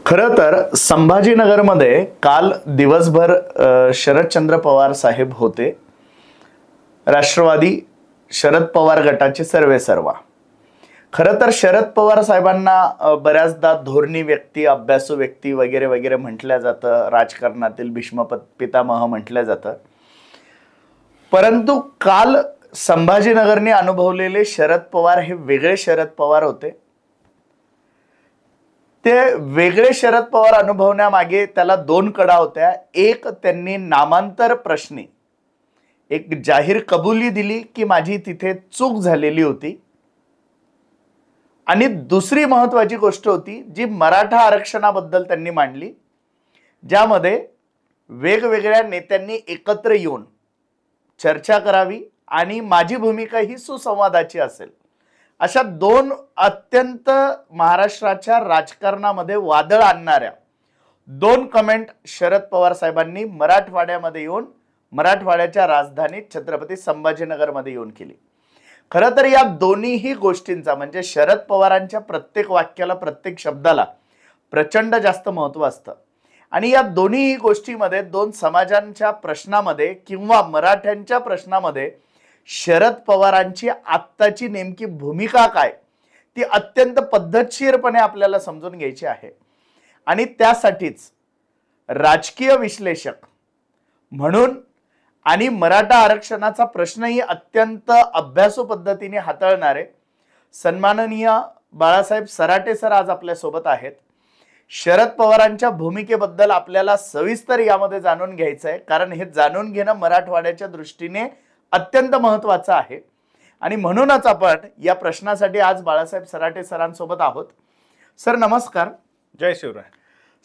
खरं तर संभाजीनगरमध्ये काल दिवसभर शरदचंद्र पवार साहेब होते. राष्ट्रवादी शरद पवार गटाचे सर्वेसर्वा. खरं तर शरद पवार साहेबांना बऱ्याचदा धोरणी व्यक्ती, अभ्यासू व्यक्ती वगैरे वगैरे म्हटलं जातं. राजकारणातील भीष्म पितामह म्हटलं जातं. परंतु काल संभाजीनगरने अनुभवलेले शरद पवार हे वेगळे शरद पवार होते. ते वेगळे शरद पवार अनुभवण्यामागे त्याला दोन कडा होत्या. एक, त्यांनी नामांतर प्रश्नी एक जाहीर कबुली दिली की माझी तिथे चूक झालेली होती. आणि दुसरी महत्वाची गोष्ट होती जी मराठा आरक्षणाबद्दल त्यांनी मांडली, ज्यामध्ये वेगवेगळ्या नेत्यांनी एकत्र येऊन चर्चा करावी आणि माझी भूमिका ही सुसंवादाची असेल. अशा दोन अत्यंत महाराष्ट्राच्या राजकारणामध्ये वादळ आणणाऱ्या दोन कमेंट शरद पवार साहेबांनी मराठवाड्यामध्ये येऊन, मराठवाड्याच्या राजधानीत छत्रपती संभाजीनगरमध्ये येऊन केली. खरं तर या दोन्हीही गोष्टींचा म्हणजे शरद पवारांच्या प्रत्येक वाक्याला, प्रत्येक शब्दाला प्रचंड जास्त महत्त्व असतं. आणि या दोन्हीही गोष्टीमध्ये, दोन समाजांच्या प्रश्नामध्ये किंवा मराठ्यांच्या प्रश्नामध्ये शरद पवारांची आत्ताची नेमकी भूमिका काय ती अत्यंत पद्धतशीरपणे आपल्याला समजून घ्यायची आहे. आणि त्यासाठीच राजकीय विश्लेषक म्हणून आणि मराठा आरक्षणाचा प्रश्नही अत्यंत अभ्यासू पद्धतीने हाताळणारे सन्माननीय बाळासाहेब सराटे सर आज आपल्या सोबत आहेत. शरद पवारांच्या भूमिकेबद्दल आपल्याला सविस्तर यामध्ये जाणून घ्यायचं आहे, कारण हे जाणून घेणं मराठवाड्याच्या दृष्टीने अत्यंत महत्त्वाचं आहे. आणि म्हणूनच आपण या प्रश्नासाठी आज बाळासाहेब सराटे सरांसोबत आहोत. सर नमस्कार. जय शिवराय.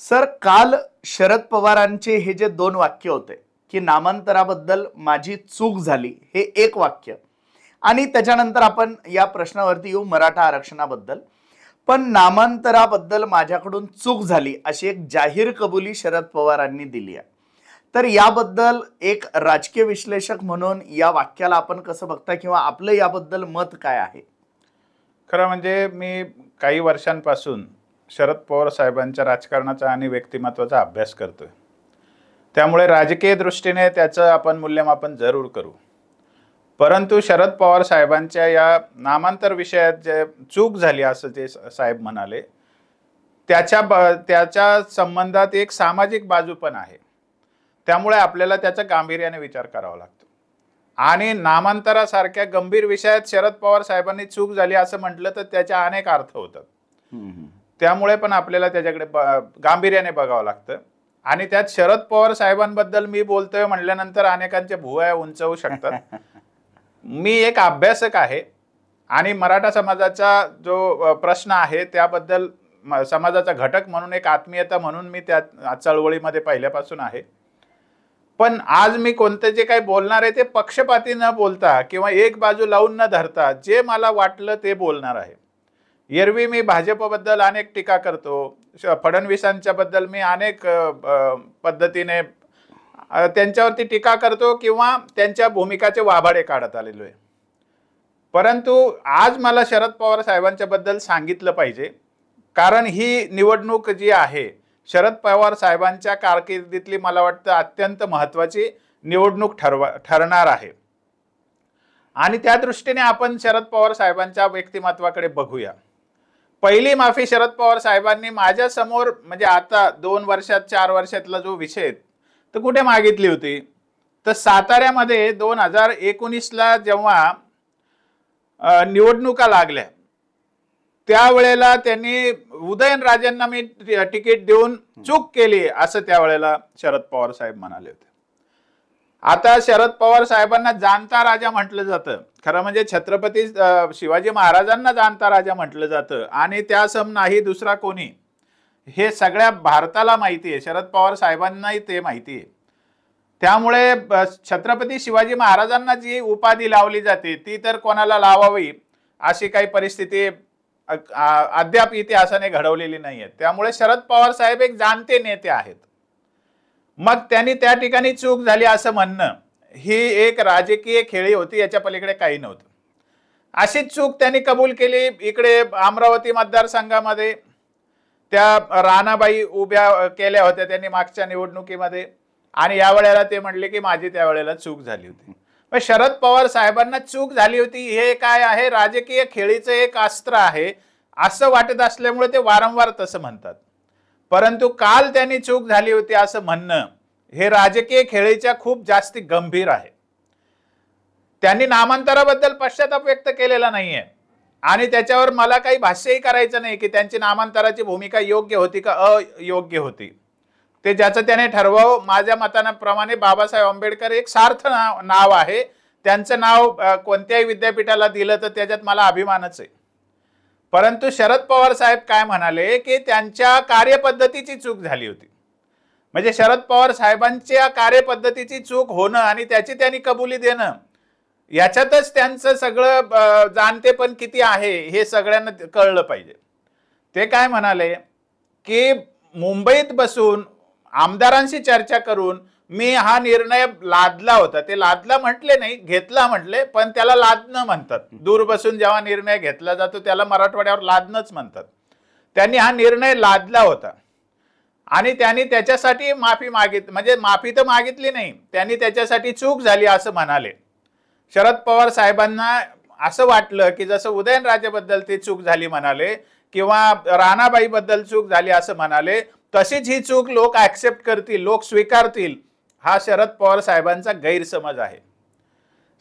सर, काल शरद पवारांचे हे जे दोन वाक्य होते की नामांतराबद्दल माझी चूक झाली, हे एक वाक्य, आणि त्याच्यानंतर आपण या प्रश्नावरती येऊ मराठा आरक्षणाबद्दल. पण नामांतराबद्दल माझ्याकडून चूक झाली अशी एक जाहीर कबुली शरद पवारांनी दिली आहे. तर याबद्दल एक राजकीय विश्लेषक म्हणून या वाक्याला आपण कसं बघता किंवा आपलं याबद्दल मत काय आहे? खरं म्हणजे मी काही वर्षांपासून शरद पवार साहेबांच्या राजकारणाचा आणि व्यक्तिमत्वाचा अभ्यास करतोय. त्यामुळे राजकीय दृष्टीने त्याचं आपण मूल्यमापन जरूर करू. परंतु शरद पवार साहेबांच्या या नामांतर विषयात जे चूक झाली असं ते साहेब म्हणाले, त्याच्या संबंधात एक सामाजिक बाजू पण आहे. त्यामुळे आपल्याला त्याचा गांभीर्याने विचार करावा लागतो. आणि नामांतरासारख्या गंभीर विषयात शरद पवार साहेबांनी चूक झाली असं म्हटलं तर त्याच्या अनेक अर्थ होतात. त्यामुळे पण आपल्याला त्याच्याकडे गांभीर्याने बघावं लागतं. आणि त्यात शरद पवार साहेबांबद्दल मी बोलतोय म्हटल्यानंतर अनेकांच्या भुवया उंचावू शकतात. मी एक अभ्यासक आहे आणि मराठा समाजाचा जो प्रश्न आहे त्याबद्दल समाजाचा घटक म्हणून, एक आत्मीयता म्हणून मी त्या चळवळीमध्ये पहिल्यापासून आहे. पण आज मी कोणतं जे काही बोलणार आहे ते पक्षपाती न बोलता किंवा एक बाजू लावून न धरता जे मला वाटलं ते बोलणार आहे. एरवी मी भाजपबद्दल अनेक टीका करतो, फडणवीसांच्या बद्दल मी अनेक पद्धतीने त्यांच्यावरती टीका करतो किंवा त्यांच्या भूमिकाचे वाभाडे काढत आलेलो आहे. परंतु आज मला शरद पवार साहेबांच्या बद्दल सांगितलं पाहिजे, कारण ही निवडणूक जी आहे शरद पवार साहेबांच्या कारकिर्दीतली मला वाटतं अत्यंत महत्त्वाची निवडणूक ठरणार आहे. आणि त्या दृष्टीने आपण शरद पवार साहेबांच्या व्यक्तिमत्वाकडे बघूया. पहिली माफी शरद पवार साहेबांनी माझ्या समोर, म्हणजे आता 2 वर्षात 4 वर्षातला जो विषय तर कुठे मागितली होती, तर साताऱ्यामध्ये 2019ला जेव्हा निवडणुका लागल्या त्यावेळेला त्यांनी उदयनराजेंना मी तिकीट देऊन चूक केली असं त्यावेळेला शरद पवार साहेब म्हणाले होते. आता शरद पवार साहेबांना जाणता राजा म्हटलं जातं. खरं म्हणजे छत्रपती शिवाजी महाराजांना जाणता राजा म्हटलं जातं आणि त्यासम नाही दुसरा कोणी, हे सगळ्या भारताला माहिती आहे. शरद पवार साहेबांनाही ते माहिती आहे. त्यामुळे छत्रपती शिवाजी महाराजांना जी उपाधी लावली जाते ती तर कोणाला लावावी अशी काही परिस्थिती अद्याप इतिहासाने घडवलेली नाहीये. त्यामुळे शरद पवार साहेब एक जाणते नेते आहेत. मग त्यांनी त्या ठिकाणी चूक झाली असं म्हणणं ही एक राजकीय खेळी होती, याच्या पलीकडे काही नव्हतं. अशी चूक त्यांनी कबूल केली. इकडे अमरावती मतदारसंघामध्ये त्या राणाबाई उभ्या केल्या होत्या त्यांनी मागच्या निवडणुकीमध्ये, आणि यावेळेला ते म्हणले की माझी त्यावेळेला चूक झाली होती. मग शरद पवार साहेबांना चूक झाली होती हे काय आहे, राजकीय खेळीचं एक अस्त्र आहे असं वाटत असल्यामुळे ते वारंवार तसं म्हणतात. परंतु काल त्यांनी चूक झाली होती असं म्हणणं हे राजकीय खेळीच्या खूप जास्त गंभीर आहे. त्यांनी नामांतराबद्दल पश्चाताप व्यक्त केलेला नाहीये आणि त्याच्यावर मला काही भाष्यही करायचं नाही की त्यांची नामांतराची भूमिका योग्य होती का अयोग्य होती, ते ज्याचं त्याने ठरवावं. माझ्या मताप्रमाणे बाबासाहेब आंबेडकर एक सार्थ नाव आहे. त्यांचं नाव कोणत्याही विद्यापीठाला दिलं तर त्याच्यात मला अभिमानच आहे. परंतु शरद पवार साहेब काय म्हणाले की त्यांच्या कार्यपद्धतीची चूक झाली होती. म्हणजे शरद पवार साहेबांच्या कार्यपद्धतीची चूक होणं आणि त्याची त्यांनी कबुली देणं याच्यातच त्यांचं सगळं जाणतेपण किती आहे हे सगळ्यांना कळलं पाहिजे. ते काय म्हणाले की मुंबईत बसून आमदारांशी चर्चा करून मी हा निर्णय लादला होता. ते लादला म्हटले नाही, घेतला म्हटले, पण त्याला लादणं म्हणतात. दूर बसून जेव्हा निर्णय घेतला जातो त्याला मराठवाड्यावर लादणंच म्हणतात. त्यांनी हा निर्णय लादला होता आणि त्यांनी त्याच्यासाठी माफी म्हणजे माफी तर मागितली नाही, त्यांनी त्याच्यासाठी चूक झाली असं म्हणाले. शरद पवार साहेबांना असं वाटलं की जसं उदयनराजेबद्दल ती चूक झाली म्हणाले किंवा राणाबाईबद्दल चूक झाली असं म्हणाले, तशीच ही चूक लोक ऍक्सेप्ट करतील, लोक स्वीकारतील, हा शरद पवार साहेबांचा गैरसमज आहे.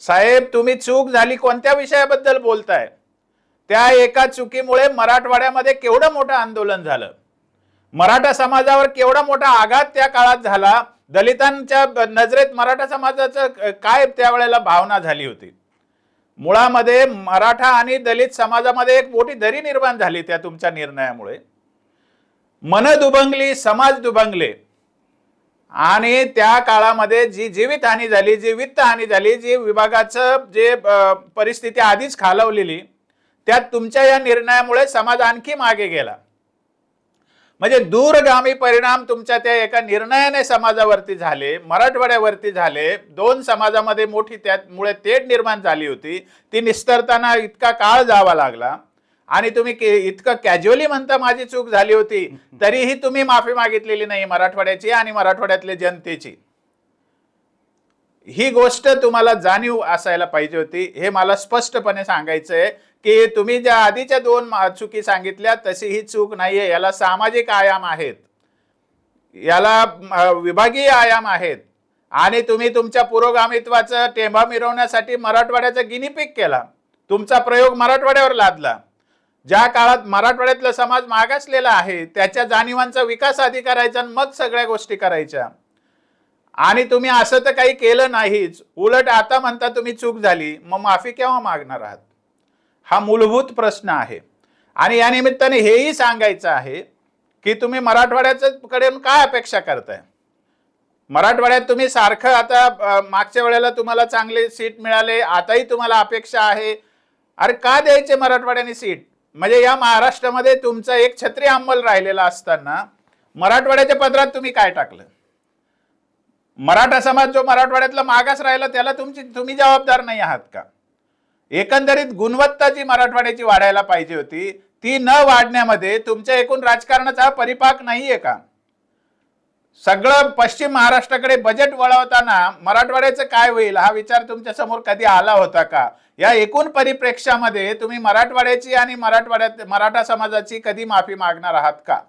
साहेब तुम्ही चूक झाली कोणत्या विषयाबद्दल बोलताय? त्या एका चुकीमुळे मराठवाड्यामध्ये केवढं मोठं आंदोलन झालं, मराठा समाजावर केवढा मोठा आघात त्या काळात झाला, दलितांच्या नजरेत मराठा समाजाचं काय त्यावेळेला भावना झाली होती. मुळामध्ये मराठा आणि दलित समाजामध्ये एक मोठी दरी निर्माण झाली त्या तुमच्या निर्णयामुळे. मन दुभंगली, समाज दुभंगले आणि त्या काळामध्ये जी जीवितहानी झाली, जी वित्तहानी झाली, जी विभागाचं जे परिस्थिती आधीच खालावलेली, त्यात तुमच्या या निर्णयामुळे समाज आणखी मागे गेला. म्हणजे दूरगामी परिणाम तुमच्या त्या एका निर्णयाने समाजावरती झाले, मराठवाड्यावरती झाले. दोन समाजामध्ये मोठी त्यामुळे तेढ निर्माण झाली होती, ती निस्तरताना इतका काळ जावा लागला आणि तुम्ही इतकं कॅज्युअली म्हणता माझी चूक झाली होती, तरीही तुम्ही माफी मागितलेली नाही मराठवाड्याची आणि मराठवाड्यातल्या जनतेची. ही गोष्ट तुम्हाला जाणीव असायला पाहिजे होती. हे मला स्पष्टपणे सांगायचंय की तुम्ही ज्या आधीच्या दोन चुकी सांगितल्या तशी ही चूक नाहीये. याला सामाजिक आयाम आहेत, याला विभागीय आयाम आहेत आणि तुम्ही तुमच्या पुरोगामित्वाचं टेंबा मिरवण्यासाठी मराठवाड्याचा गिनीपिक केला. तुमचा प्रयोग मराठवाड्यावर लादला. ज्या काळात मराठवाड्यातला समाज मागासलेला आहे त्याच्या जाणीवांचा विकास आधी करायचा आणि मग सगळ्या गोष्टी करायच्या. आणि तुम्ही असं तर काही केलं नाहीच, उलट आता म्हणता तुम्ही चूक झाली, मग माफी केव्हा मागणार आहात? हा मूलभूत प्रश्न आहे. आणि या निमित्ताने हेही सांगायचं आहे की तुम्ही मराठवाड्याकडे काय अपेक्षा करताय? मराठवाड्यात तुम्ही सारखं आता मागच्या वेळेला तुम्हाला चांगले सीट मिळाले, आताही तुम्हाला अपेक्षा आहे. अरे का द्यायचे मराठवाड्याने सीट? म्हणजे या महाराष्ट्रामध्ये तुमचा एक छत्री अंमल राहिलेला असताना मराठवाड्याच्या पदरात तुम्ही काय टाकलं? मराठा समाज जो मराठवाड्यातला मागास राहिला त्याला तुम्ही जबाबदार नाही आहात का? एकंदरीत गुणवत्ता जी मराठवाड्याची वाढायला पाहिजे होती ती न वाढण्यामध्ये तुमच्या एकूण राजकारणाचा हा परिपाक नाहीये का? सगळं पश्चिम महाराष्ट्राकडे बजेट वळवताना मराठवाड्याचं काय होईल हा विचार तुमच्या समोर कधी आला होता का? या एकूण परिप्रेक्ष्यामध्ये तुम्ही मराठवाड्याची आणि मराठा समाजाची कधी माफी मागणार आहात का?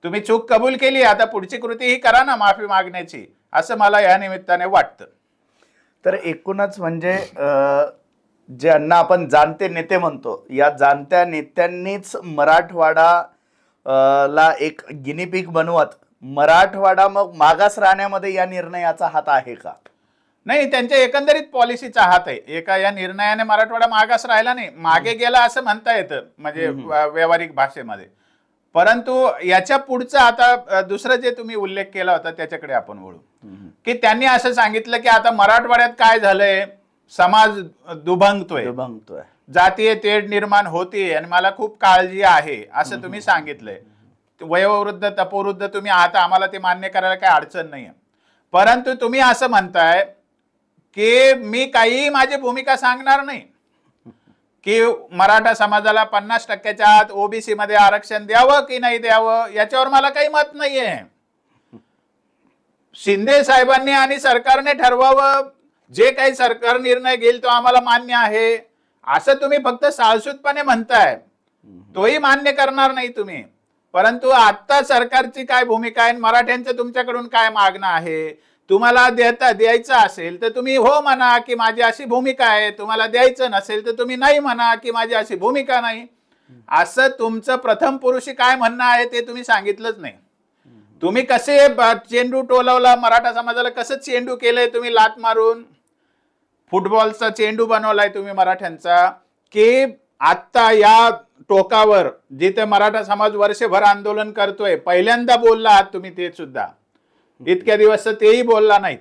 तुम्ही चूक कबूल केली, आता पुढची कृती ही करा ना माफी मागण्याची, असं मला या निमित्ताने वाटतं. तर एकूणच म्हणजे ज्यांना आपण जाणते नेते म्हणतो, या जाणत्या नेत्यांनीच मराठवाडा ला एक गिनीपिक बनवत मराठवाडा मग मागास राहण्यामध्ये या निर्णयाचा हात आहे का? नाही, त्यांच्या एकंदरीत पॉलिसीचा हात आहे. एका या निर्णयाने मराठवाडा मागास राहिला नाही, मागे गेला असं म्हणता येतं म्हणजे व्यावहारिक भाषेमध्ये. परंतु याच्या पुढचं आता दुसरं जे तुम्ही उल्लेख केला होता त्याच्याकडे आपण वळू की त्यांनी असं सांगितलं की आता मराठवाड्यात काय झालंय, समाज दुभंगतोय, जातीय तेढ निर्माण होतीये आणि मला खूप काळजी आहे असं तुम्ही सांगितलंय. वयोवृद्ध तपोवृद्ध तुम्ही आहात, आम्हाला ते मान्य करायला काही अडचण नाहीये. परंतु तुम्ही असं म्हणताय की मी काही माझी भूमिका सांगणार नाही. की मराठा समाजाला 50% आत ओबीसी मध्ये आरक्षण द्यावं की नाही द्यावं याच्यावर मला काही मत नाहीये. शिंदे साहेबांनी आणि सरकारने ठरवावं. जे काही सरकार निर्णय घेईल तो आम्हाला मान्य आहे असं तुम्ही फक्त साळसूतपणे म्हणताय, तोही मान्य करणार नाही तुम्ही. परंतु आता सरकारची काय भूमिका आहे, मराठ्यांचं तुमच्याकडून काय मागणं आहे, तुम्हाला द्यायचं असेल तर तुम्ही हो म्हणा की माझी अशी भूमिका आहे, तुम्हाला द्यायचं नसेल तर तुम्ही नाही म्हणा की माझी अशी भूमिका नाही. असं तुमचं प्रथम पुरुषी काय म्हणणं आहे ते तुम्ही सांगितलंच नाही. तुम्ही कसे चेंडू टोलवला मराठा समाजाला, कसं चेंडू केलंय तुम्ही लात मारून, फुटबॉलचा चेंडू बनवलाय तुम्ही मराठ्यांचा, की आता या टोकावर जिथे मराठा समाज वर्षभर आंदोलन करतोय पहिल्यांदा बोलला आहात तुम्ही. ते सुद्धा इतक्या दिवस तेही बोलला नाहीत,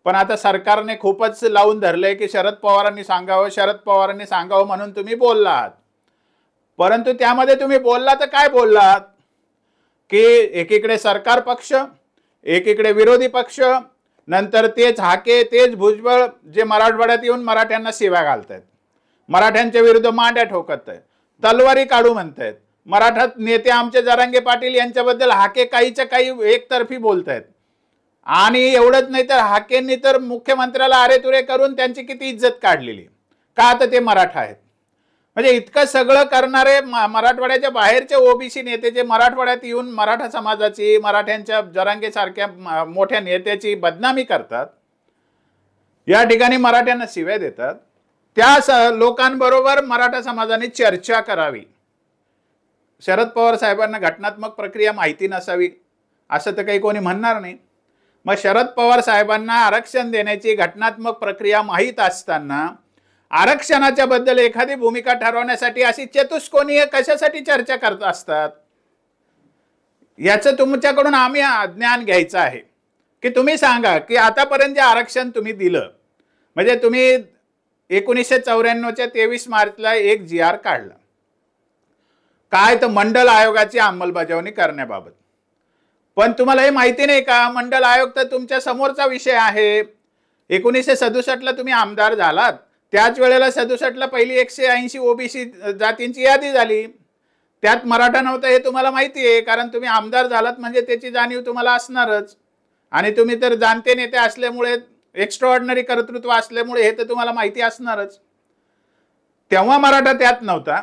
पण आता सरकारने खूपच लावून धरलंय की शरद पवारांनी सांगावं म्हणून तुम्ही बोलला आहात. परंतु त्यामध्ये तुम्ही बोलला तर काय बोललात की एकीकडे सरकार पक्ष, एकीकडे विरोधी पक्ष, नंतर तेच हाके तेच भुजबळ जे मराठवाड्यात येऊन मराठ्यांना शिव्या घालतायत, मराठ्यांच्या विरुद्ध मांड्या ठोकत आहेत, तलवारी काढू म्हणतायत. मराठा नेते आमचे जरांगे पाटील यांच्याबद्दल हाके काहीच्या काही एकतर्फी बोलतायत. आणि एवढंच नाही तर हाकेंनी तर मुख्यमंत्र्याला अरेतुरे करून त्यांची किती इज्जत काढलेली, का तर ते मराठा आहेत. म्हणजे इतकं सगळं करणारे मराठवाड्याच्या बाहेरचे ओबीसी नेते जे मराठवाड्यात येऊन मराठा समाजाची, मराठ्यांच्या जरांगे सारख्या मोठ्या नेत्याची बदनामी करतात, या ठिकाणी मराठ्यांना शिव्या देतात, त्या लोकांबरोबर मराठा समाजाने चर्चा करावी. शरद पवार साहेबांना घटनात्मक प्रक्रिया माहिती नसावी असं तर काही कोणी म्हणणार नाही. मग शरद पवार साहेबांना आरक्षण देण्याची घटनात्मक प्रक्रिया माहीत असताना आरक्षणाच्या बद्दल एखादी भूमिका ठरवण्यासाठी अशी चतुष्कोनीय कशासाठी चर्चा करत असतात, याचं तुमच्याकडून आम्ही ज्ञान घ्यायचं आहे. की तुम्ही सांगा की आतापर्यंत जे आरक्षण तुम्ही दिलं, म्हणजे तुम्ही 1994च्या 23 मार्चला एक GR काढला, काय तर मंडल आयोगाची अंमलबजावणी करण्याबाबत. पण तुम्हाला हे माहिती नाही का, मंडल आयोग तर तुमच्या समोरचा विषय आहे. 1967ला तुम्ही आमदार झालात, त्याच वेळेला 67ला पहिली 180 ओबीसी जातींची यादी झाली, त्यात मराठा नव्हता हे तुम्हाला माहिती आहे, कारण तुम्ही आमदार झालात म्हणजे त्याची जाणीव तुम्हाला असणारच. आणि तुम्ही तर जाणते नेते असल्यामुळे, एक्स्ट्राऑर्डिनरी कर्तृत्व असल्यामुळे हे तर तुम्हाला माहिती असणारच. तेव्हा मराठा त्यात नव्हता.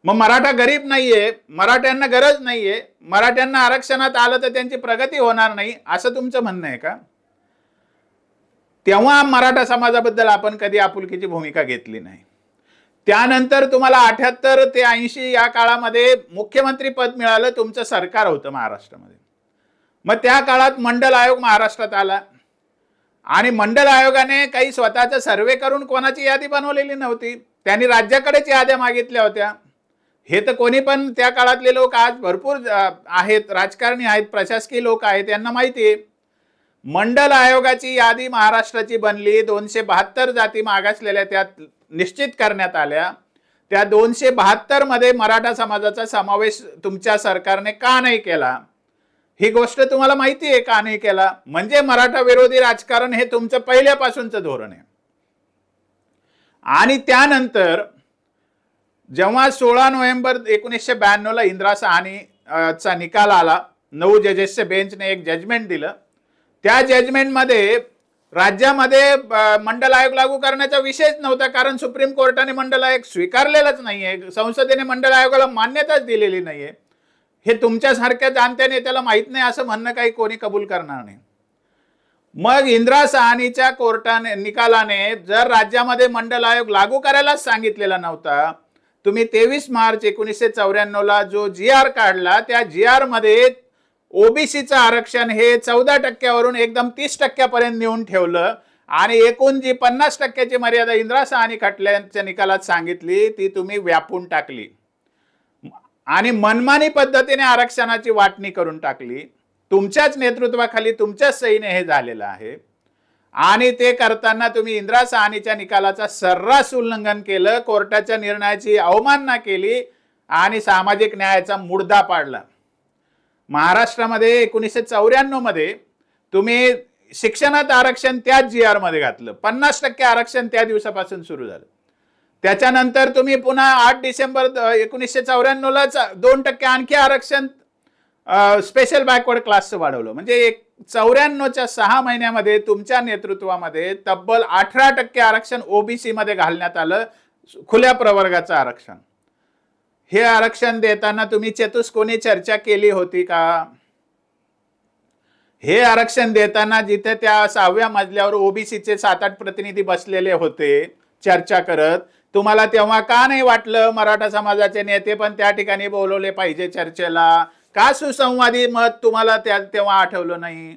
मग मराठा गरीब नाहीये, मराठ्यांना गरज नाहीये, मराठ्यांना आरक्षणात आलं तर त्यांची प्रगती होणार नाही असं तुमचं म्हणणं आहे का? तेव्हा मराठा समाजाबद्दल आपण कधी आपुलकीची भूमिका घेतली नाही. त्यानंतर तुम्हाला 78 ते 80 या काळामध्ये मुख्यमंत्री पद मिळालं, तुमचं सरकार होतं महाराष्ट्रामध्ये. मग त्या काळात मंडल आयोग महाराष्ट्रात आला आणि मंडल आयोगाने काही स्वतःचा सर्वे करून कोणाची यादी बनवलेली नव्हती, त्यांनी राज्याकडेच याद्या मागितल्या होत्या. हे तर कोणी पण त्या काळातले लोक आज भरपूर आहेत, राजकारणी आहेत, प्रशासकीय लोक आहेत, यांना माहिती आहे. मंडल आयोगाची यादी महाराष्ट्राची बनली, 272 जाती मागासलेल्या त्यात निश्चित करण्यात आल्या. त्या 272 मध्ये मराठा समाजाचा समावेश तुमच्या सरकारने का नाही केला, ही गोष्ट तुम्हाला माहिती आहे का नाही केला. म्हणजे मराठा विरोधी राजकारण हे तुमचं पहिल्यापासूनचं धोरण आहे. आणि त्यानंतर जेव्हा 16 नोव्हेंबर 1992ला इंदिरा साहनीचा निकाल आला, 9 जजेसच्या बेंचने एक जजमेंट दिलं. त्या जजमेंटमध्ये राज्यामध्ये मंडल आयोग लागू करण्याचा विषयच नव्हता, कारण सुप्रीम कोर्टाने मंडल आयोग स्वीकारलेलाच नाहीये, संसदेने मंडल आयोगाला मान्यताच दिलेली नाहीये. हे तुमच्यासारख्या जाणत्या नेत्याला माहित नाही असं म्हणणं काही कोणी कबूल करणार नाही. मग इंदिरा साहनीच्या कोर्टाने निकालाने जर राज्यामध्ये मंडल आयोग लागू करायलाच सांगितलेला नव्हता, तुम्ही 23 मार्च 1994ला जो GR काढला, त्या GR मध्ये ओबीसीचं आरक्षण हे 14% एकदम 30% नेऊन ठेवलं आणि एकूण जी 50% मर्यादा इंदिरा साहनी खटल्याच्या निकालात सांगितली ती तुम्ही व्यापून टाकली आणि मनमानी पद्धतीने आरक्षणाची वाटणी करून टाकली. तुमच्याच नेतृत्वाखाली तुमच्याच सहीने हे झालेलं आहे. आणि ते करताना तुम्ही इंदिरा साहनीच्या निकालाचा सर्रास उल्लंघन केलं, कोर्टाच्या निर्णयाची अवमानना केली आणि सामाजिक न्यायाचा मुर्दा पाडला. महाराष्ट्रामध्ये 1994 मध्ये तुम्ही शिक्षणात आरक्षण त्याच GR मध्ये घातलं, 50% आरक्षण त्या दिवसापासून सुरू झालं. त्याच्यानंतर तुम्ही पुन्हा 8 डिसेंबर 1994ला 2% आणखी आरक्षण स्पेशल बॅकवर्ड क्लासचं वाढवलं. म्हणजे 94च्या 6 महिन्यामध्ये तुमच्या नेतृत्वामध्ये तब्बल 18% आरक्षण ओबीसी मध्ये घालण्यात आलं, खुल्या प्रवर्गाचं आरक्षण. हे आरक्षण देताना तुम्ही चतुष्कोनी चर्चा केली होती का? हे आरक्षण देताना जिथे त्या 6व्या मजल्यावर ओबीसीचे 7-8 प्रतिनिधी बसलेले होते चर्चा करत, तुम्हाला तेव्हा का नाही वाटलं मराठा समाजाचे नेते पण त्या ठिकाणी बोलवले पाहिजे चर्चेला? का सुसंवादी मत तुम्हाला तेव्हा आठवलं नाही?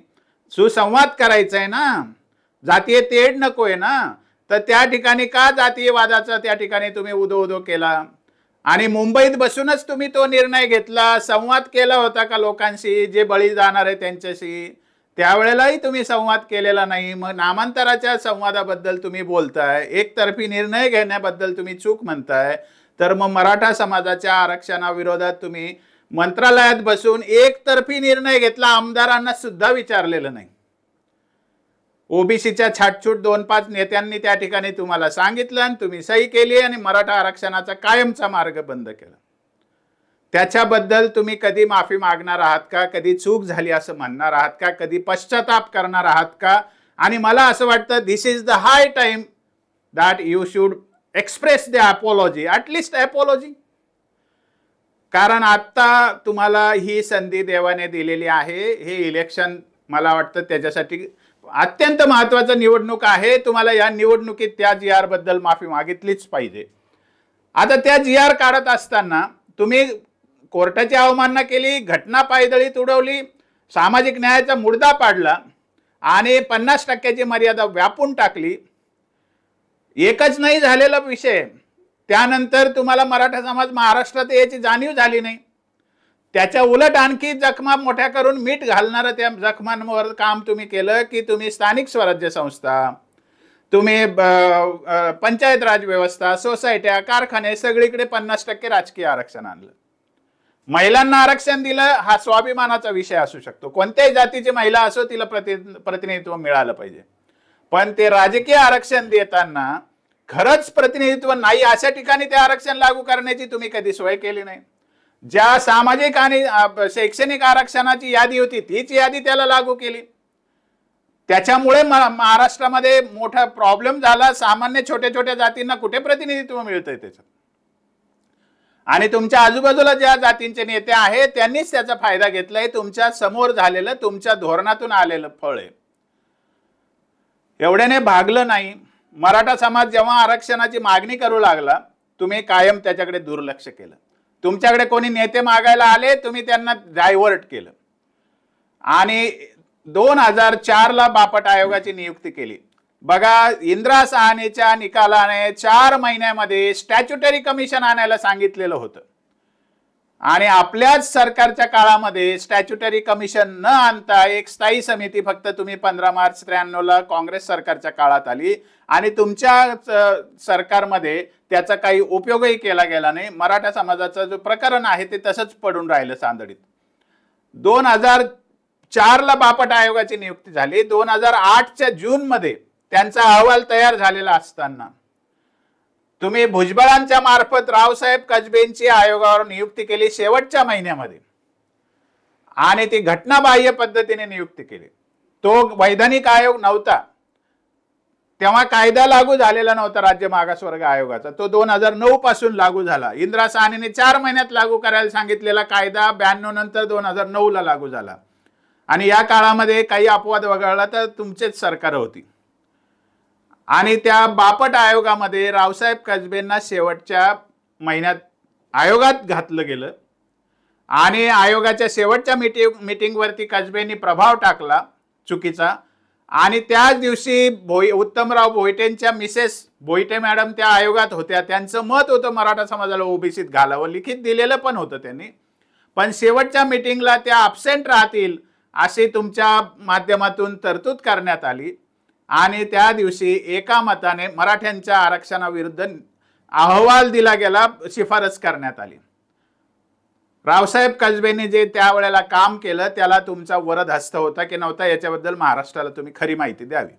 सुसंवाद करायचा आहे ना, जातीय तेढ नकोय ना, तर त्या ठिकाणी का जातीय वादाचा त्या ठिकाणी तुम्ही उदो केला? आणि मुंबईत बसूनच तुम्ही तो निर्णय घेतला, संवाद केला होता का लोकांशी, जे बळी जाणार आहे त्यांच्याशी? त्यावेळेलाही तुम्ही संवाद केलेला नाही. मग नामांतराच्या संवादाबद्दल तुम्ही बोलताय, एकतर्फी निर्णय घेण्याबद्दल तुम्ही चूक म्हणताय. तर मग मराठा समाजाच्या आरक्षणाविरोधात तुम्ही मंत्रालयात बसून एकतर्फी निर्णय घेतला, आमदारांना सुद्धा विचारलेलं नाही. ओबीसीच्या छाटछूट 2-5 नेत्यांनी त्या ठिकाणी तुम्हाला सांगितलं आणि तुम्ही सही केली आणि मराठा आरक्षणाचा कायमचा मार्ग बंद केला. त्याच्याबद्दल तुम्ही कधी माफी मागणार आहात का? कधी चूक झाली असं म्हणणार आहात का? कधी पश्चाताप करणार आहात का? आणि मला असं वाटतं this is the high time that you should express the apology, at least apology. कारण आता तुम्हाला ही संधी देवाने दिलेली आहे. हे इलेक्शन मला वाटतं त्याच्यासाठी अत्यंत महत्वाचं निवडणूक आहे. तुम्हाला या निवडणुकीत त्या GR बद्दल माफी मागितलीच पाहिजे. आता त्या GR काढत असताना तुम्ही कोर्टाची अवमानना केली, घटना पायदळी तुडवली, सामाजिक न्यायाचा मुद्दा पाडला आणि 50% मर्यादा व्यापून टाकली. एकच नाही झालेला विषय, त्यानंतर तुम्हाला मराठा समाज महाराष्ट्रात याची जाणीव झाली नाही. त्याच्या उलट आणखी जखमा मोठ्या करून मीठ घालणारं त्या जखमांवर काम तुम्ही केलं की तुम्ही स्थानिक स्वराज्य संस्था, तुम्ही पंचायत राज व्यवस्था, सोसायट्या, कारखाने सगळीकडे 50% राजकीय आरक्षण आणलं. महिलांना आरक्षण दिलं, हा स्वाभिमानाचा विषय असू शकतो. कोणत्याही जातीची महिला असो तिला प्रतिनिधित्व मिळालं पाहिजे. पण ते राजकीय आरक्षण देताना खरंच प्रतिनिधित्व नाही अशा ठिकाणी ते आरक्षण लागू करण्याची तुम्ही कधी सोय केली नाही. ज्या सामाजिक आणि शैक्षणिक आरक्षणाची यादी होती तीच यादी त्याला लागू केली. त्याच्यामुळे महाराष्ट्रामध्ये मोठा प्रॉब्लेम झाला. सामान्य छोट्या छोट्या जातींना कुठे प्रतिनिधित्व मिळतंय त्याच्यात? आणि तुमच्या आजूबाजूला ज्या जातींचे नेते आहेत त्यांनीच त्याचा फायदा घेतलाय. तुमच्या समोर झालेलं तुमच्या धोरणातून आलेलं फळ आहे. एवढ्याने भागलं नाही. मराठा समाज जेव्हा आरक्षणाची मागणी करू लागला तुम्ही कायम त्याच्याकडे दुर्लक्ष केलं. तुमच्याकडे कोणी नेते मागायला आले, तुम्ही त्यांना डायव्हर्ट केलं. आणि 2004ला बापट आयोगाची नियुक्ती केली. बघा, इंदिरा साहनीच्या निकालाने 4 महिन्यामध्ये स्टॅच्युटरी कमिशन आणायला सांगितलेलं होतं आणि आपल्याच सरकारच्या काळामध्ये स्टॅच्युटरी कमिशन न आणता एक स्थायी समिती फक्त तुम्ही 15 मार्च 93ला काँग्रेस सरकारच्या काळात आली आणि तुमच्या सरकारमध्ये त्याचा काही उपयोगही केला गेला नाही. मराठा समाजाचं जो प्रकरण आहे ते तसंच पडून राहिलं सांदडीत. 2004ला बापट आयोगाची नियुक्ती झाली. 2008च्या जूनमध्ये त्यांचा अहवाल तयार झालेला असताना तुम्ही भुजबळांच्या मार्फत रावसाहेब कसबेंची आयोगावर नियुक्ती केली शेवटच्या महिन्यामध्ये आणि ती घटनाबाह्य पद्धतीने नियुक्ती केली. तो वैधानिक आयोग नव्हता, तेव्हा कायदा लागू झालेला नव्हता राज्य मागासवर्ग आयोगाचा. तो 2009 पासून लागू झाला. इंदिरा साहनीने 4 महिन्यात लागू करायला सांगितलेला कायदा 92 नंतर 2009ला लागू झाला. आणि या काळामध्ये काही अपवाद वगळला तर तुमचेच सरकार होती. आणि त्या बापट आयोगामध्ये रावसाहेब कसबेंना शेवटच्या महिन्यात आयोगात घातलं गेलं आणि आयोगाच्या शेवटच्या मीटिंगवरती कसबेंनी प्रभाव टाकला चुकीचा. आणि त्याच दिवशी उत्तमराव भोईटेंच्या मिसेस भोईटे मॅडम त्या आयोगात होत्या. त्यांचं मत होतं मराठा समाजाला ओबीसीत घालावं, लिखित दिलेलं पण होतं त्यांनी. पण शेवटच्या मीटिंगला त्या अब्सेंट राहतील अशी तुमच्या माध्यमातून तरतूद करण्यात आली आणि त्या दिवशी एका मताने मराठ्यांच्या आरक्षणाविरुद्ध अहवाल दिला गेला, शिफारस करण्यात आली. रावसाहेब कसबेंनी जे त्यावेळेला काम केलं त्याला तुमचा वरद हस्त होता की नव्हता याच्याबद्दल महाराष्ट्राला तुम्ही खरी माहिती द्यावी.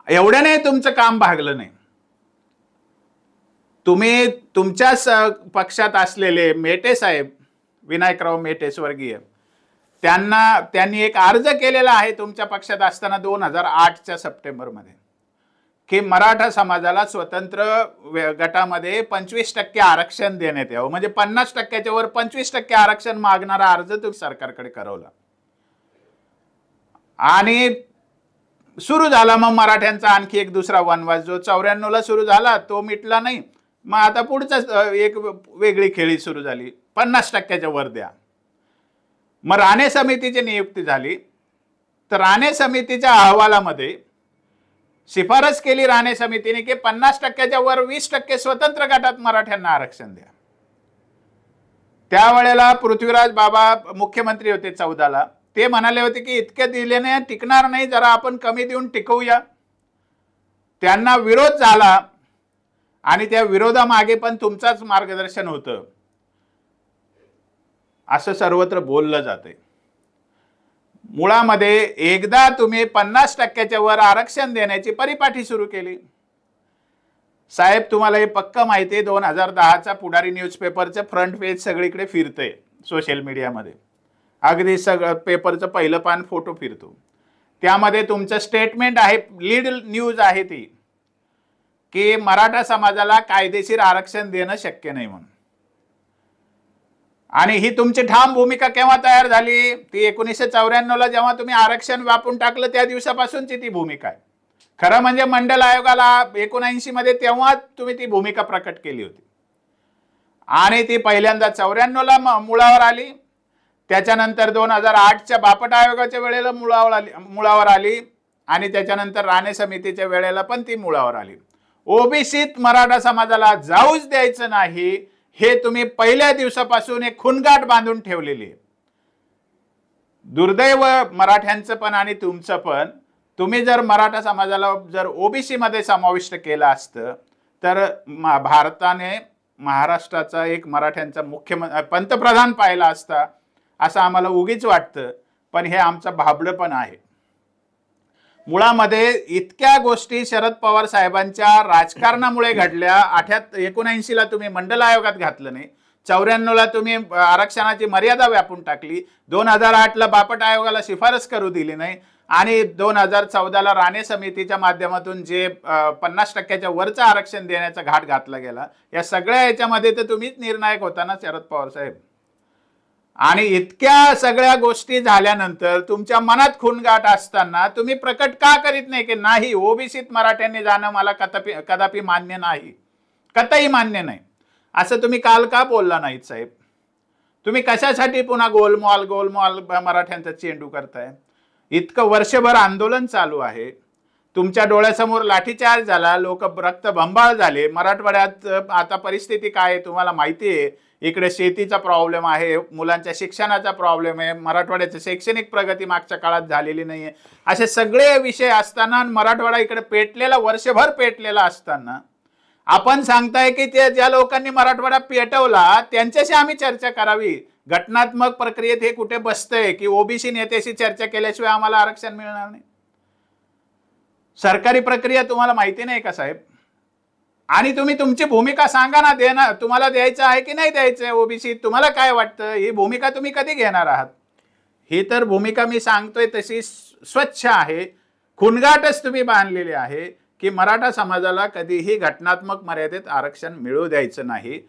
एवढ्याने तुमचं काम भागलं नाही. तुम्ही तुमच्याच पक्षात असलेले मेटे साहेब, विनायकराव मेटे स्वर्गीय, त्यांनी एक अर्ज केलेला आहे तुमच्या पक्षात असताना 2008च्या सप्टेंबरमध्ये, की मराठा समाजाला स्वतंत्र गटामध्ये 25% आरक्षण देण्यात यावं. म्हणजे 50%च्या वर 25% आरक्षण मागणारा अर्ज तुम्ही सरकारकडे करवला. आणि सुरू झाला मग मराठ्यांचा आणखी एक दुसरा वनवास, जो 94ला सुरू झाला तो मिटला नाही. मग आता पुढचा एक वेगळी खेळी सुरू झाली, 50%च्या वर द्या. मग राणे समितीची नियुक्ती झाली. तर राणे समितीच्या अहवालामध्ये शिफारस केली राणे समितीने की 50%च्या वर 20% स्वतंत्र गटात मराठ्यांना आरक्षण द्या. त्यावेळेला पृथ्वीराज बाबा मुख्यमंत्री होते 14ला. ते म्हणाले होते की इतके दिल्याने टिकणार नाही, जरा आपण कमी देऊन टिकवूया. त्यांना विरोध झाला आणि त्या विरोधामागे पण तुमचाच मार्गदर्शन होतं असं सर्वत्र बोललं जाते. मुळामध्ये एकदा तुम्ही 50%च्या वर आरक्षण देण्याची परिपाठी सुरू केली. साहेब, तुम्हाला हे पक्क माहिती आहे, 2010चा पुढारी न्यूजपेपरचं फ्रंट पेज सगळीकडे फिरतंय सोशल मीडियामध्ये. अगदी सगळं पेपरचं पहिलं पान फोटो फिरतो. त्यामध्ये तुमचं स्टेटमेंट आहे, लीड न्यूज आहे ती, की मराठा समाजाला कायदेशीर आरक्षण देणं शक्य नाही म्हणून. आणि ही तुमची ठाम भूमिका केव्हा तयार झाली? ती 1994ला जेव्हा तुम्ही आरक्षण व्यापून टाकलं त्या दिवसापासूनची ती भूमिका आहे. खरं म्हणजे मंडल आयोगाला 79 मध्ये तेव्हा तुम्ही ती भूमिका प्रकट केली होती. आणि ती पहिल्यांदा 94ला मुळावर आली. त्याच्यानंतर 2008च्या बापट आयोगाच्या वेळेला मुळावर आली. आणि त्याच्यानंतर राणे समितीच्या वेळेला पण ती मुळावर आली. ओबीसीत मराठा समाजाला जाऊच द्यायचं नाही हे तुम्ही पहिल्या दिवसापासून एक खुणगाठ बांधून ठेवलेली आहे. दुर्दैव मराठ्यांचं पण आणि तुमचं पण. तुम्ही जर मराठा समाजाला जर ओबीसी मध्ये समाविष्ट केलं असतं तर भारताने महाराष्ट्राचा एक मराठ्यांचा पंतप्रधान पाहिला असता असं आम्हाला उगीच वाटतं. पण हे आमचं भाबडं पण आहे. मुळामध्ये इतक्या गोष्टी शरद पवार साहेबांच्या राजकारणामुळे घडल्या. 79ला तुम्ही मंडल आयोगात घातलं नाही, 94ला तुम्ही आरक्षणाची मर्यादा व्यापून टाकली, 2008ला बापट आयोगाला शिफारस करू दिली नाही, आणि 2014ला राणे समितीच्या माध्यमातून जे 50%च्या वरचं आरक्षण देण्याचा घाट घातला गेला. या सगळ्या याच्यामध्ये तर तुम्हीच निर्णायक होता ना शरद पवार साहेब. आणि इतक्या सगळ्या गोष्टी झाल्यानंतर तुमच्या मनात खुणगाठ असताना तुम्ही प्रकट का करीत नाही की नाही, ओबीसीत मराठ्यांनी जाणं मला कदापि मान्य नाही, कतई मान्य नाही, असं तुम्ही काल का बोलला नाहीत साहेब? तुम्ही कशासाठी पुन्हा गोलमॉल मराठ्यांचा चेंडू करताय? इतकं वर्षभर आंदोलन चालू आहे, तुमच्या डोळ्यासमोर लाठीचार्ज झाला, लोक रक्तबंबाळ झाले. मराठवाड्यात आता परिस्थिती काय आहे तुम्हाला माहिती आहे. इकडे शेतीचा प्रॉब्लेम आहे, मुलांच्या शिक्षणाचा प्रॉब्लेम आहे, मराठवाड्याची शैक्षणिक प्रगती मागच्या काळात झालेली नाहीये. असे सगळे विषय असताना मराठवाडा इकडे पेटलेला, वर्षभर पेटलेला असताना आपण सांगताय की ते ज्या लोकांनी मराठवाडा पेटवला त्यांच्याशी आम्ही चर्चा करावी. घटनात्मक प्रक्रियेत हे कुठे बसतंय की ओबीसी नेत्याशी चर्चा केल्याशिवाय आम्हाला आरक्षण मिळणार नाही? सरकारी प्रक्रिया तुम्हाला माहिती नाही का साहेब? आणि तुम्ही तुमची भूमिका सांगा ना, देणार तुम्हाला द्यायचं आहे की नाही द्यायचं ओबीसी? तुम्हाला काय वाटतं, ही भूमिका तुम्ही कधी घेणार आहात? ही तर भूमिका मी सांगतोय तशी स्वच्छ आहे, खुणगाटच तुम्ही बांधलेली आहे की मराठा समाजाला कधीही घटनात्मक मर्यादेत आरक्षण मिळू द्यायचं नाही.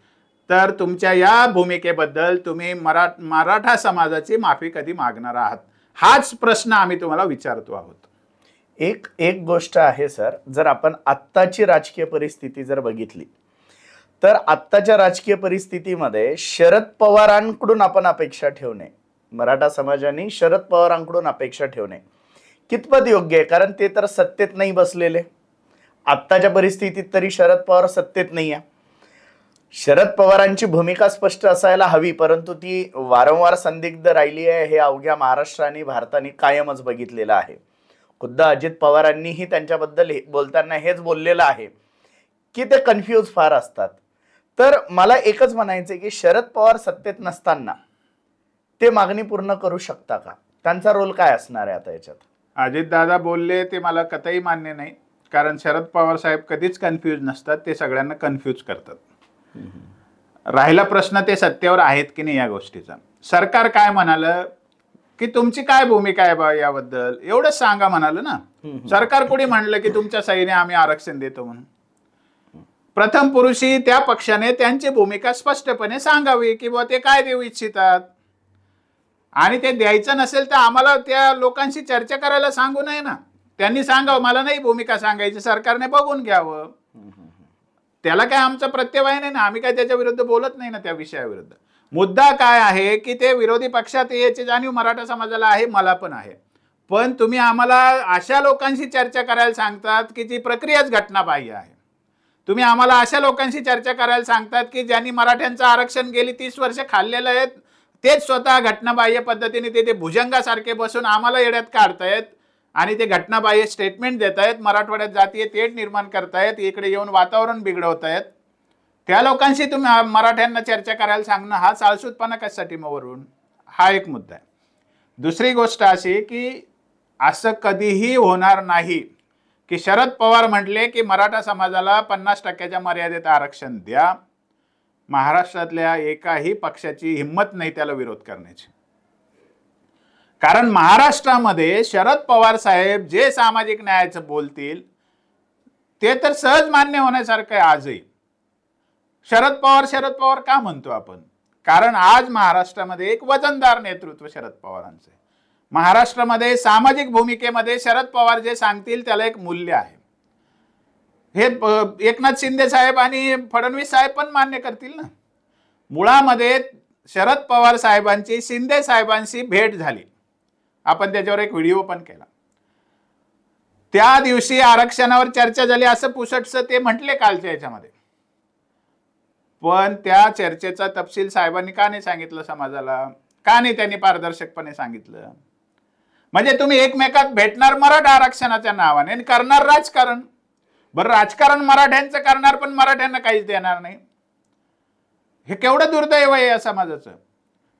तर तुमच्या या भूमिकेबद्दल तुम्ही मराठा समाजाची माफी कधी मागणार आहात? हाच प्रश्न आम्ही तुम्हाला विचारतो आहोत. एक गोष्ट आहे सर, जर आपण आत्ताची राजकीय परिस्थिती जर बघितली तर आत्ताच्या राजकीय परिस्थितीमध्ये शरद पवारांकडून आपण अपेक्षा ठेवणे, मराठा समाजाने शरद पवारांकडून अपेक्षा ठेवणे कितपत योग्य आहे? कारण ते तर सत्तेत नाही बसलेले. आत्ताच्या परिस्थितीत तरी शरद पवार सत्तेत नाही आहे. शरद पवारांची भूमिका स्पष्ट असायला हवी, परंतु ती वारंवार संदिग्ध राहिली आहे. हे अवघ्या महाराष्ट्र आणि भारताने कायमच बघितलेलं आहे. खुद्द अजित पवारांनीही त्यांच्याबद्दल बोलताना हेच बोललेलं आहे की ते कन्फ्यूज फार असतात. तर मला एकच म्हणायचं की शरद पवार सत्तेत नसताना ते मागणी पूर्ण करू शकता का? त्यांचा रोल काय असणार आहे आता याच्यात? अजितदादा बोलले ते मला कतई मान्य नाही, कारण शरद पवार साहेब कधीच कन्फ्यूज नसतात, ते सगळ्यांना कन्फ्यूज करतात. राहिला प्रश्न ते सत्तेवर आहेत की नाही या गोष्टीचा. सरकार काय म्हणालं की तुमची काय भूमिका आहे बा याबद्दल एवढंच सांगा म्हणालं ना. सरकार कोणी म्हणलं की तुमच्या सहीने आम्ही आरक्षण देतो म्हणून. प्रथम पुरुषी त्या पक्षाने त्यांची भूमिका स्पष्टपणे सांगावी की बुवा ते काय देऊ इच्छितात, आणि ते द्यायचं नसेल तर आम्हाला त्या लोकांशी चर्चा करायला सांगू नये ना. त्यांनी सांगावं मला नाही भूमिका सांगायची, सरकारने बघून घ्यावं. त्याला काय आमचा प्रत्यवाय नाही ना, आम्ही काय त्याच्या विरुद्ध बोलत नाही ना त्या विषयाविरुद्ध. मुद्दा काय आहे की ते विरोधी पक्षात याची जाणीव मराठा समाजाला आहे, मला पण आहे. पण तुम्ही आम्हाला अशा लोकांशी चर्चा करायला सांगतात की जी प्रक्रियाच घटनाबाह्य आहे. तुम्ही आम्हाला अशा लोकांशी चर्चा करायला सांगतात की ज्यांनी मराठ्यांचं आरक्षण गेली 30 वर्ष खाल्लेलं आहेत, तेच स्वतः घटनाबाह्य पद्धतीने ते भुजंगासारखे बसून आम्हाला येड्यात काढतायत आणि ते घटनाबाह्य स्टेटमेंट देत आहेत, मराठवाड्यात जातीय तेढ निर्माण करतायत, इकडे येऊन वातावरण बिघडवतायत. त्या लोकांशी तुम्ही मराठ्यांना चर्चा करायला सांगणं हा साळसूतपणा कशासाठी मग वरून, हा एक मुद्दा आहे. दुसरी गोष्ट अशी की असं कधीही होणार नाही की शरद पवार म्हटले की मराठा समाजाला 50% मर्यादेत आरक्षण द्या. महाराष्ट्रातल्या एकाही पक्षाची हिंमत नाही त्याला विरोध करण्याची. कारण महाराष्ट्रामध्ये शरद पवार साहेब जे सामाजिक न्यायाचं बोलतील ते तर सहज मान्य होण्यासारखं आहे. आजही शरद पवार का म्हणतो आपण, कारण आज महाराष्ट्रामध्ये एक वजनदार नेतृत्व शरद पवारांचं आहे. महाराष्ट्रामध्ये सामाजिक भूमिकेमध्ये शरद पवार जे सांगतील त्याला एक मूल्य आहे. हे एकनाथ शिंदे साहेब आणि फडणवीस साहेब पण मान्य करतील ना. मुळामध्ये शरद पवार साहेबांची शिंदे साहेबांशी भेट झाली, आपण त्याच्यावर एक व्हिडिओ पण केला. त्या दिवशी आरक्षणावर चर्चा झाली असं पुसटचं ते म्हटले कालच्या याच्यामध्ये. पण त्या चर्चेचा तपशील साहेबांनी का नाही सांगितलं समाजाला, का नाही त्यांनी पारदर्शकपणे सांगितलं. म्हणजे तुम्ही एकमेकात भेटणार मराठा आरक्षणाच्या नावाने आणि करणार राजकारण. बरं राजकारण मराठ्यांचं करणार पण मराठ्यांना काहीच देणार नाही. हे केवढं दुर्दैव आहे या समाजाचं.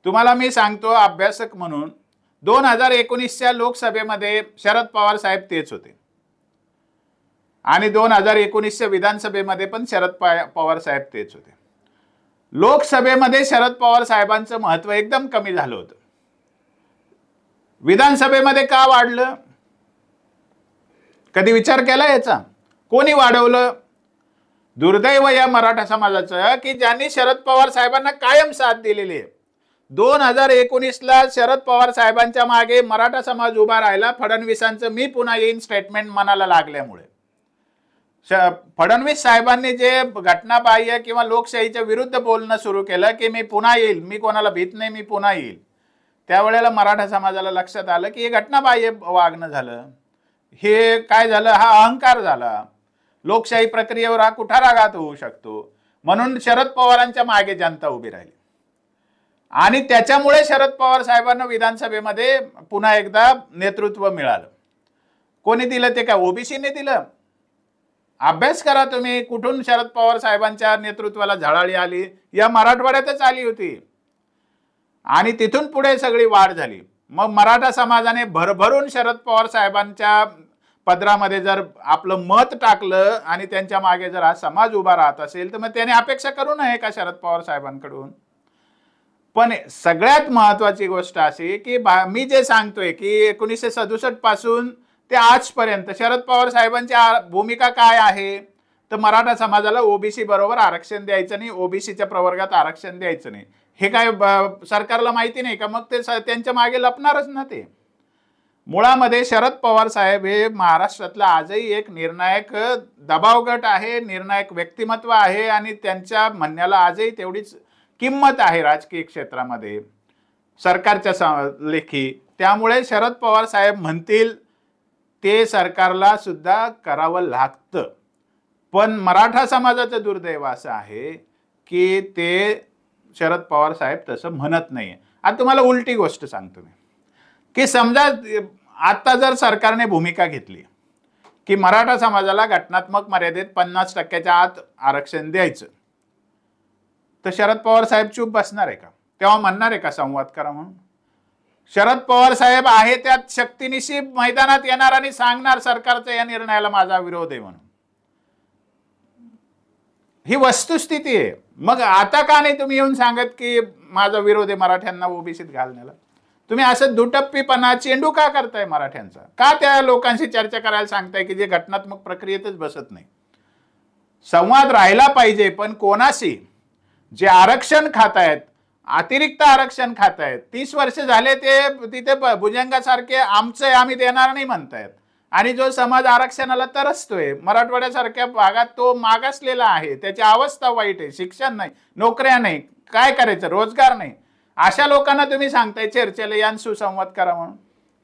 तुम्हाला मी सांगतो अभ्यासक म्हणून 2019च्या लोकसभेमध्ये शरद पवार साहेब तेच होते आणि 2019च्या विधानसभेमध्ये पण शरद पवार साहेब तेच होते. लोकसभेमध्ये शरद पवार साहेबांचं महत्व एकदम कमी झालं होतं. विधानसभेमध्ये का वाढलं, कधी विचार केला याचा? कोणी वाढवलं? दुर्दैव या मराठा समाजाचं की ज्यांनी शरद पवार साहेबांना कायम साथ दिलेली आहे. 2019ला शरद पवार साहेबांच्या मागे मराठा समाज उभा राहिला. फडणवीसांचं मी पुन्हा येईन स्टेटमेंट मनाला लागल्यामुळे फडणवीस साहेबांनी जे घटनाबाह्य किंवा लोकशाहीच्या विरुद्ध बोलणं सुरू केलं की मी पुन्हा येईल, मी कोणाला भीत नाही, मी पुन्हा येईल, त्यावेळेला मराठा समाजाला लक्षात आलं की हे घटनाबाह्य वागणं झालं. हे काय झालं, हा अहंकार झाला. लोकशाही प्रक्रियेवर हा कुठाराघात होऊ शकतो. म्हणून शरद पवारांच्या मागे जनता उभी राहिली आणि त्याच्यामुळे शरद पवार साहेबांना विधानसभेमध्ये पुन्हा एकदा नेतृत्व मिळालं. कोणी दिलं ते काय ओबीसीने दिलं? अभ्यास करा तुम्ही, कुठून शरद पवार साहेबांच्या नेतृत्वाला झळाळी आली? या मराठवाड्यातच आली होती आणि तिथून पुढे सगळी वाढ झाली. मग मराठा समाजाने भरभरून शरद पवार साहेबांच्या पदरामध्ये जर आपलं मत टाकलं आणि त्यांच्या मागे जर हा समाज उभा राहत असेल तर मग त्याने अपेक्षा करू नये का शरद पवार साहेबांकडून? पण सगळ्यात महत्वाची गोष्ट अशी की मी जे सांगतोय की 1967 पासून ते आजपर्यंत शरद पवार साहेबांची भूमिका काय आहे, तर मराठा समाजाला ओबीसी बरोबर आरक्षण द्यायचं नाही, ओबीसीच्या प्रवर्गात आरक्षण द्यायचं नाही. हे काय सरकारला माहिती नाही का? मग ते त्यांच्या मागे लपणारच ना. ते मुळामध्ये शरद पवार साहेब हे महाराष्ट्रातला आजही एक निर्णायक दबाव गट आहे, निर्णायक व्यक्तिमत्व आहे आणि त्यांच्या म्हणण्याला आजही तेवढीच किंमत आहे राजकीय क्षेत्रामध्ये, सरकारच्या लेखी. त्यामुळे शरद पवार साहेब म्हणतील ते सरकारला सुद्धा करावं लागतं. पण मराठा समाजाचं दुर्दैव असं आहे की ते शरद पवार साहेब तसं म्हणत नाहीये. आता तुम्हाला उलटी गोष्ट सांगतो मी की समजा आता जर सरकारने भूमिका घेतली की मराठा समाजाला घटनात्मक मर्यादेत 50%च्या आत आरक्षण द्यायचं, तर शरद पवार साहेब चूप बसणार आहे का? तेव्हा म्हणणार आहे का संवाद करा म्हणून? शरद पवार साहेब आहे त्यात शक्तीनिशी मैदानात येणार आणि सांगणार सरकारच्या या निर्णयाला माझा विरोध आहे म्हणून. ही वस्तुस्थिती आहे. मग आता का नाही तुम्ही येऊन सांगत की माझा विरोध आहे मराठ्यांना ओबीसीत घालण्याला? तुम्ही असं दुटप्पीपणा चेंडू का करताय मराठ्यांचा? का त्या लोकांशी चर्चा करायला सांगताय की जे घटनात्मक प्रक्रियेतच बसत नाही? संवाद राहिला पाहिजे, पण कोणाशी? जे आरक्षण खातायत, अतिरिक्त आरक्षण खातायत, 30 वर्ष झाले ते तिथे भुजंगासारखे आमचं आहे आम्ही देणार नाही म्हणतायत, आणि जो समाज आरक्षणाला तरसतोय मराठवाड्यासारख्या भागात तो मागासलेला आहे, त्याची अवस्था वाईट आहे, शिक्षण नाही, नोकऱ्या नाही, काय करायचं, रोजगार नाही, अशा लोकांना तुम्ही सांगताय चर्चेला या सुसंवाद करा म्हणून?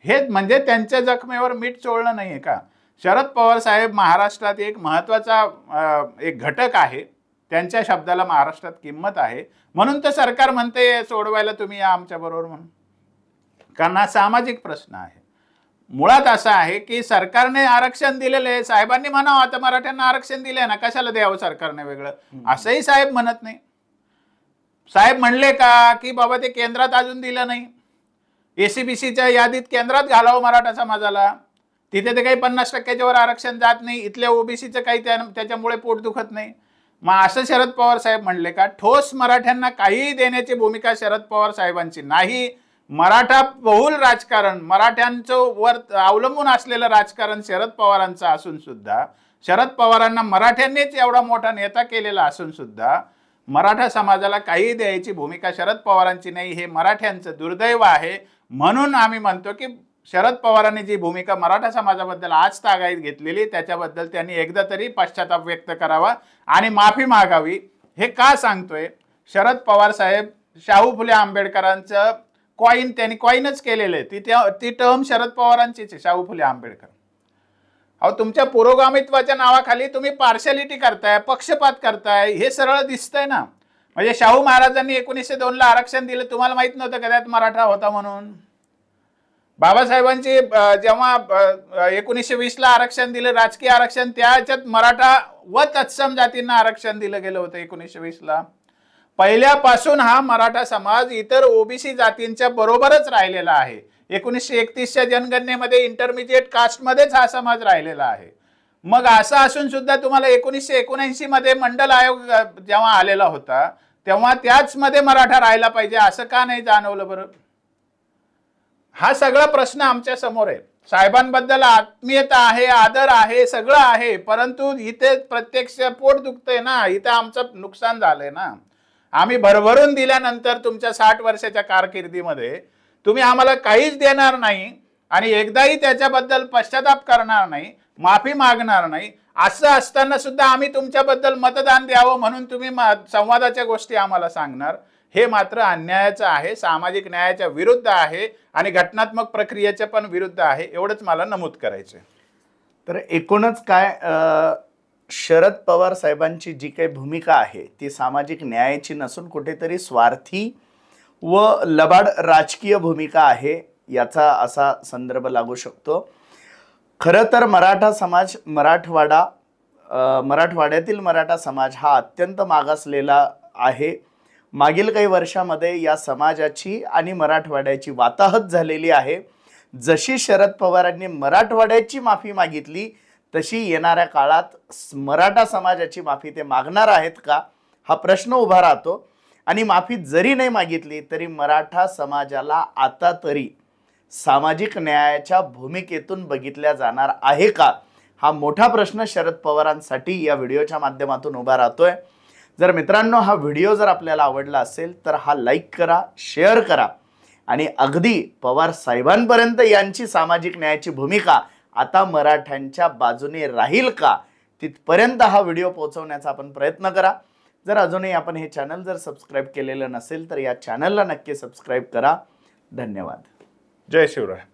हे म्हणजे त्यांच्या जखमेवर मीठ चोळणं नाहीये का? शरद पवार साहेब महाराष्ट्रात एक महत्वाचा एक घटक आहे, त्यांच्या शब्दाला महाराष्ट्रात किंमत आहे, म्हणून तर सरकार म्हणते सोडवायला तुम्ही या आमच्या बरोबर म्हणून. कारण हा सामाजिक प्रश्न आहे. मुळात असा आहे की सरकारने आरक्षण दिलेलं आहे, साहेबांनी म्हणावं आता मराठ्यांना आरक्षण दिलंय ना, कशाला द्यावं सरकारने वेगळं, असंही साहेब म्हणत नाही. साहेब म्हणले का की बाबा ते केंद्रात अजून दिलं नाही, एसीबीसीच्या यादीत केंद्रात घालावं मराठा समाजाला, तिथे ते काही 50%च्या वर आरक्षण जात नाही, इथल्या ओबीसीचं काही त्याच्यामुळे पोट दुखत नाही. मग असं शरद पवार साहेब म्हणले का? ठोस मराठ्यांना काही देण्याची भूमिका शरद पवार साहेबांची नाही. मराठा बहुल राजकारण, मराठ्यांचं वर अवलंबून असलेलं राजकारण शरद पवारांचं असून सुद्धा, शरद पवारांना मराठ्यांनीच एवढा मोठा नेता केलेला असून सुद्धा मराठा समाजाला काही द्यायची भूमिका शरद पवारांची नाही, हे मराठ्यांचं दुर्दैव आहे. म्हणून आम्ही म्हणतो की शरद पवारांनी जी भूमिका मराठा समाजाबद्दल आज तागायत घेतलेली त्याच्याबद्दल त्यांनी एकदा तरी पश्चाताप व्यक्त करावा आणि माफी मागावी. हे का सांगतोय? शरद पवार साहेब शाहू फुले आंबेडकरांचं कॉइन त्यांनी कॉइनच केलेलं आहे, ती टर्म शरद पवारांचीच आहे, शाहू फुले आंबेडकर. अहो तुमच्या पुरोगामित्वाच्या नावाखाली तुम्ही पार्शालिटी करताय, पक्षपात करताय, हे सरळ दिसतंय ना. म्हणजे शाहू महाराजांनी 1902 ला आरक्षण दिलं, तुम्हाला माहित नव्हतं का त्यात मराठा होता म्हणून? बाबासाहेबांची जेव्हा 1920 ला आरक्षण दिलं, राजकीय आरक्षण, त्याच्यात मराठा व तत्सम जातींना आरक्षण दिलं गेलं होतं 1920 ला. पहिल्यापासून हा मराठा समाज इतर ओबीसी जातींच्या बरोबरच राहिलेला आहे. 1931च्या जनगणनेमध्ये इंटरमिजिएट कास्टमध्येच हा समाज राहिलेला आहे. मग असं असून सुद्धा तुम्हाला 1979 मध्ये मंडल आयोग जेव्हा आलेला होता तेव्हा त्याच मध्ये मराठा राहायला पाहिजे असं का नाही जाणवलं बरं? हा सगळा प्रश्न आमच्या समोर आहे. साहेबांबद्दल आत्मीयता आहे, आदर आहे, सगळं आहे, परंतु इथे प्रत्यक्ष पोट दुखतंय ना, इथं आमचं नुकसान झालंय ना. आम्ही भरभरून दिल्यानंतर तुमच्या 60 वर्षाच्या कारकिर्दीमध्ये तुम्ही आम्हाला काहीच देणार नाही आणि एकदाही त्याच्याबद्दल पश्चाताप करणार नाही, माफी मागणार नाही, असं असताना सुद्धा आम्ही तुमच्याबद्दल मतदान द्यावं म्हणून तुम्ही संवादाच्या गोष्टी आम्हाला सांगणार, हे मात्र अन्यायाचं आहे, सामाजिक न्यायाच्या विरुद्ध आहे आणि घटनात्मक प्रक्रियेच्या पण विरुद्ध आहे. एवढंच मला नमूद करायचं. तर एकूणच काय, शरद पवार साहेबांची जी काही भूमिका आहे ती सामाजिक न्यायाची नसून कुठेतरी स्वार्थी व लबाड राजकीय भूमिका आहे, याचा असा संदर्भ लागू शकतो. खरं तर मराठा समाज, मराठवाड्यातील मराठा समाज हा अत्यंत मागासलेला आहे. मागील काही वर्षामध्ये या समाजाची आणि मराठवाड्याची वाताहत झालेली आहे. जशी शरद पवारांनी मराठवाड्याची माफी मागितली तशी येणाऱ्या काळात मराठा समाजाची माफी ते मागणार आहेत का, हा प्रश्न उभा राहतो. आणि माफी जरी नाही मागितली तरी मराठा समाजाला आता तरी सामाजिक न्यायाच्या भूमिकेतून बघितल्या जाणार आहे का, हा मोठा प्रश्न शरद पवारांसाठी या व्हिडिओच्या माध्यमातून उभा राहतोय. जर मित्रांनो हा व्हिडिओ जर आपल्याला आवडला असेल तर हा लाईक करा, शेअर करा आणि अगदी पवार साहेबांपर्यंत यांची सामाजिक न्यायाची भूमिका आता मराठ्यांच्या बाजूने राहील का, तिथपर्यंत हा व्हिडिओ पोहोचवण्याचा आपण प्रयत्न करा. जर अजूनही आपण हे चॅनल जर सबस्क्राईब केलेलं नसेल तर या चॅनलला नक्की सबस्क्राईब करा. धन्यवाद. जय शिवराय.